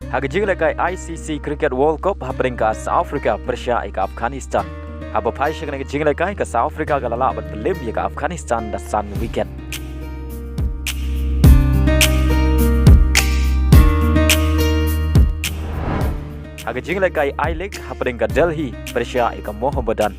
Haga jinglekai ICC Cricket World Cup haperingka South Africa Persia ika Afghanistan. Haba pai shakana jinglekai ka South Africa ka lala bat belim ika Afghanistan da sun weekend. Haga jinglekai I-League haperingka Delhi Persia ika Mohammedan.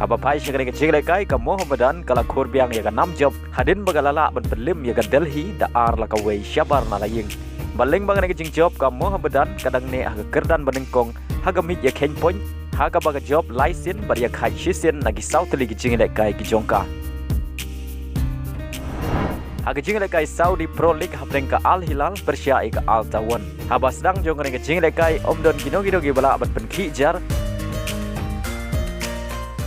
Haba pai shakana jinglekai ka Mohammedan kala korbiang ika namjob hadin bagalala bat belim ika Delhi da ar laka wei syabar nalaying. Baling bangan jing job ka Mohammedan kadang ne haga kerdan banengkong haga mit ya ken point haga baga job license bar ya khai shisen nagi South League jing lekai ki jongka. Haga jing lekai Saudi Pro League haprengka Al Hilal Persia ika Al Tawan. Haba sedang jong ngi jing lekai omdon gino-gino gi bala bat penki jar.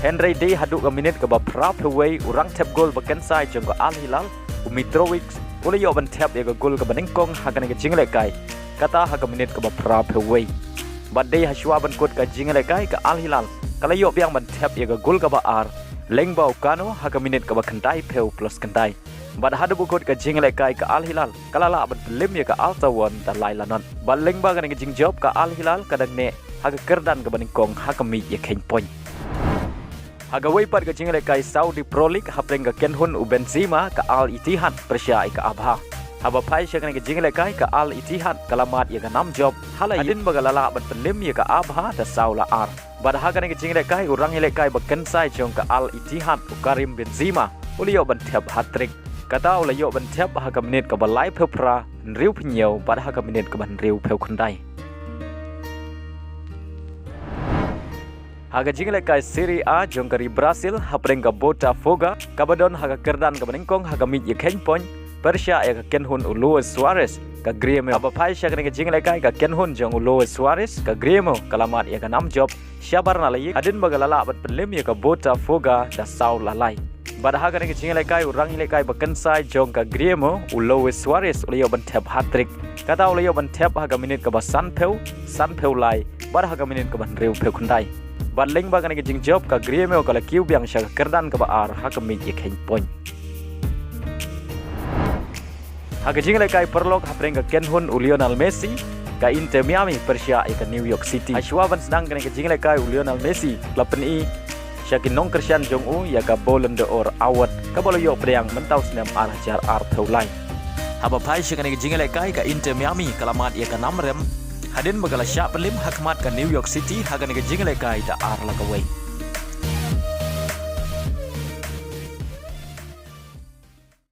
Henry Day haduk ka minit ka ba prap away urang tap goal baken sai jong ka Al Hilal Mitrovic uli yo ban tap ya gol ka banengkong haga ngi jing lekai kata haga minit ka ba prap away. Badai haswa ban kot ka jing lekai ka Al Hilal kala yo biang ban tap ya gol ka ba ar leng bau kano haga minit ka ba kentai peu plus kentai. Bad hadu bukot ka jing lekai ka Al Hilal kala la ban lim ya ka Al Tawan ta lai lanon. Bad leng ba ka ngi jing job ka Al Hilal kadang ne haga kerdan ka banengkong haga mi ya ken point. Haga waipat ka jing lekai Saudi Pro League hapreng ka Kynhun u Benzema ka Al Ittihad Persia ika Abha. Haba pai syakana ka jing lekai ka Al Ittihad kalamat ya ka nam job hala idin bagalala ban penlim ya ka Abha da saula ar. Bad haga ka jing lekai urang lekai baken sai jong ka Al Ittihad u Karim Benzema uli yo ban tap Hattrick. Kata ula yo ban tap haga menit ka balai phra riu phnyo bad haga menit ka ban riu pheu khundai. Haga jing lekai Serie A jong kari Brazil hapreng ka Botafogo kabadon haga kerdan ka banengkong haga mit ya ken point Persia ya ka Kynhun u Suarez ka Grêmio. Haba pai syakana ka jing lekai ka Kynhun jong u Suarez ka Grêmio kalamat ya ka nam job syabar nalai adin bagalala bat penlim ya ka Botafogo da sau lalai. Bad haga ka jing lekai urang lekai baken sai jong ka Grêmio u Suarez uli yo ban tap Hattrick. Kata uli yo ban tap haga minit ka ba san peu lai bad haga minit ka ban riu peu khundai. Badling bagan ke jing job ka Grêmio kala kiu biang sya kerdan ka ba ar ha ka mi ye ken point. Ha ka jing lekai perlok hapreng ka Kynhun u Lionel Messi ka Inter Miami Persia ka New York City. Ashwa ban sedang ka jing lekai u Lionel Messi klub ni syakin nong Christian jong u ya ka Ballon d'Or award ka bolo yo priang mentau senam ar jar ar thaulai. Haba pai syakan ka jing lekai ka Inter Miami kalamat ya ka namrem hadin bagala sya pelim hakmat ka New York City hagan ka jing lekai da ar la ka wei.